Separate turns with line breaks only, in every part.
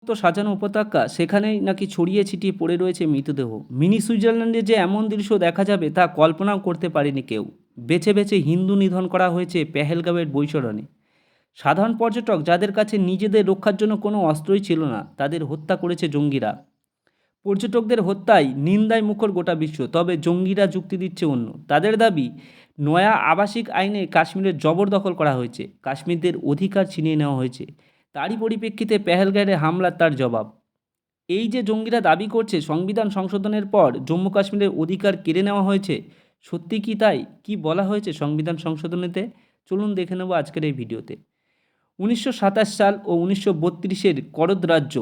তো সাজানো উপত্যকা সেখানেই নাকি ছড়িয়ে ছিটিয়ে পড়ে রয়েছে মৃতদেহ। মিনি সুইজারল্যান্ডে যে এমন দৃশ্য দেখা যাবে তা কল্পনাও করতে পারেনি কেউ। বেছে বেছে হিন্দু নিধন করা হয়েছে পেহেলগাঁওয়ের বৈশরণে। সাধারণ পর্যটক যাদের কাছে নিজেদের রক্ষার জন্য কোনো অস্ত্রই ছিল না, তাদের হত্যা করেছে জঙ্গিরা। পর্যটকদের হত্যায় নিন্দায় মুখর গোটা বিশ্ব, তবে জঙ্গিরা যুক্তি দিচ্ছে অন্য। তাদের দাবি, নয়া আবাসিক আইনে কাশ্মীরের জবরদখল করা হয়েছে, কাশ্মীরদের অধিকার ছিনিয়ে নেওয়া হয়েছে। তারই পরিপ্রেক্ষিতে পেহেলগাঁওয়ে হামলার তার জবাব। এই যে জঙ্গিরা দাবি করছে সংবিধান সংশোধনের পর জম্মু কাশ্মীরের অধিকার কেড়ে নেওয়া হয়েছে, সত্যি কি তাই? কি বলা হয়েছে সংবিধান সংশোধনেতে? চলুন দেখে নেব আজকের এই ভিডিওতে। 1927 সাল ও 1932-এর করদ রাজ্য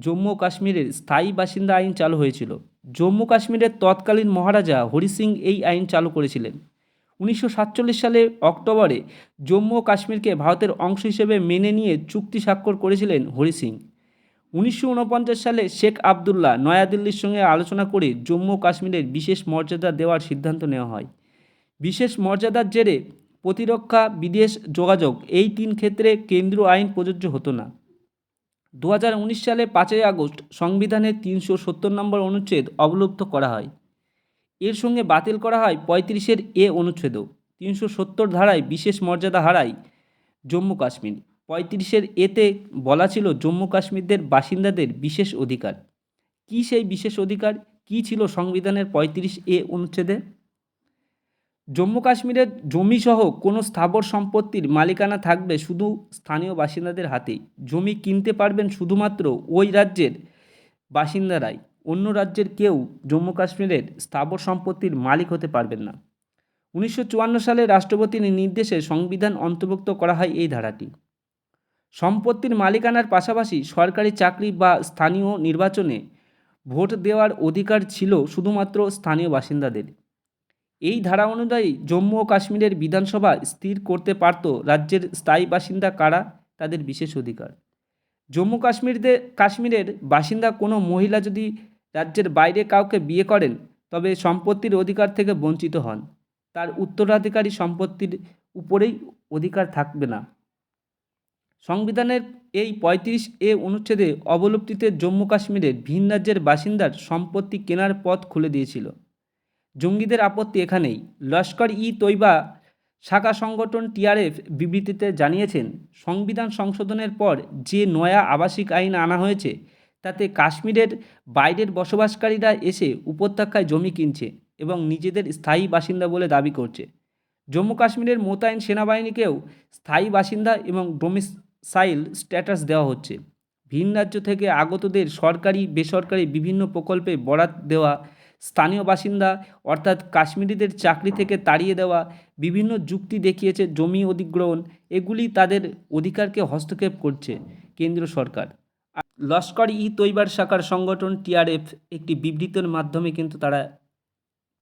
জম্মু ও কাশ্মীরের স্থায়ী বাসিন্দা আইন চালু হয়েছিল। জম্মু কাশ্মীরের তৎকালীন মহারাজা হরি সিং এই আইন চালু করেছিলেন। 1947 সালে অক্টোবরে জম্মু ও কাশ্মীরকে ভারতের অংশ হিসেবে মেনে নিয়ে চুক্তি স্বাক্ষর করেছিলেন হরি সিং। 1949 সালে শেখ আবদুল্লাহ নয়াদিল্লির সঙ্গে আলোচনা করে জম্মু ও কাশ্মীরের বিশেষ মর্যাদা দেওয়ার সিদ্ধান্ত নেওয়া হয়। বিশেষ মর্যাদার জেরে প্রতিরক্ষা, বিদেশ, যোগাযোগ এই তিন ক্ষেত্রে কেন্দ্রীয় আইন প্রযোজ্য হতো না। 2019 সালে 5ই আগস্ট সংবিধানের 370 নম্বর অনুচ্ছেদ অবলুপ্ত করা হয়। এর সঙ্গে বাতিল করা হয় 35-এর এ অনুচ্ছেদও। 370 ধারায় বিশেষ মর্যাদা হারায় জম্মু কাশ্মীর। 35-এর এতে বলা ছিল জম্মু কাশ্মীরদের বাসিন্দাদের বিশেষ অধিকার। কী সেই বিশেষ অধিকার? কী ছিল সংবিধানের 35-এ অনুচ্ছেদে? জম্মু কাশ্মীরের জমিসহ কোনো স্থাবর সম্পত্তির মালিকানা থাকবে শুধু স্থানীয় বাসিন্দাদের হাতেই। জমি কিনতে পারবেন শুধুমাত্র ওই রাজ্যের বাসিন্দারাই। অন্য রাজ্যের কেউ জম্মু কাশ্মীরের স্থাবর সম্পত্তির মালিক হতে পারবেন না। 1954 সালে রাষ্ট্রপতির নির্দেশে সংবিধান অন্তর্ভুক্ত করা হয় এই ধারাটি। সম্পত্তির মালিকানার পাশাপাশি সরকারি চাকরি বা স্থানীয় নির্বাচনে ভোট দেওয়ার অধিকার ছিল শুধুমাত্র স্থানীয় বাসিন্দাদের। এই ধারা অনুযায়ী জম্মু ও কাশ্মীরের বিধানসভা স্থির করতে পারত রাজ্যের স্থায়ী বাসিন্দা কারা, তাদের বিশেষ অধিকার। জম্মু কাশ্মীরের বাসিন্দা কোনো মহিলা যদি রাজ্যের বাইরে কাউকে বিয়ে করেন, তবে সম্পত্তির অধিকার থেকে বঞ্চিত হন। তার উত্তরাধিকারী সম্পত্তির উপরেই অধিকার থাকবে না। সংবিধানের এই 35-এ অনুচ্ছেদে অবলুপ্তিতে জম্মু কাশ্মীরের ভিন রাজ্যের বাসিন্দার সম্পত্তি কেনার পথ খুলে দিয়েছিল। জঙ্গিদের আপত্তি এখানেই। লস্কর-ই-তৈবা শাখা সংগঠন টিআরএফ বিবৃতিতে জানিয়েছেন, সংবিধান সংশোধনের পর যে নয়া আবাসিক আইন আনা হয়েছে তাতে কাশ্মীরের বাইরের বসবাসকারীরা এসে উপত্যকায় জমি কিনছে এবং নিজেদের স্থায়ী বাসিন্দা বলে দাবি করছে। জম্মু কাশ্মীরের মোতায়েন সেনাবাহিনীকেও স্থায়ী বাসিন্দা এবং ডোমিসাইল স্ট্যাটাস দেওয়া হচ্ছে। ভিন রাজ্য থেকে আগতদের সরকারি বেসরকারি বিভিন্ন প্রকল্পে বরাত দেওয়া, স্থানীয় বাসিন্দা অর্থাৎ কাশ্মীরিদের চাকরি থেকে তাড়িয়ে দেওয়া, বিভিন্ন যুক্তি দেখিয়েছে জমি অধিগ্রহণ, এগুলি তাদের অধিকারকে হস্তক্ষেপ করছে কেন্দ্রীয় সরকার। লস্কর-ই-তৈবার শাখার সংগঠন টিআরএফ একটি বিবৃতির মাধ্যমে কিন্তু তারা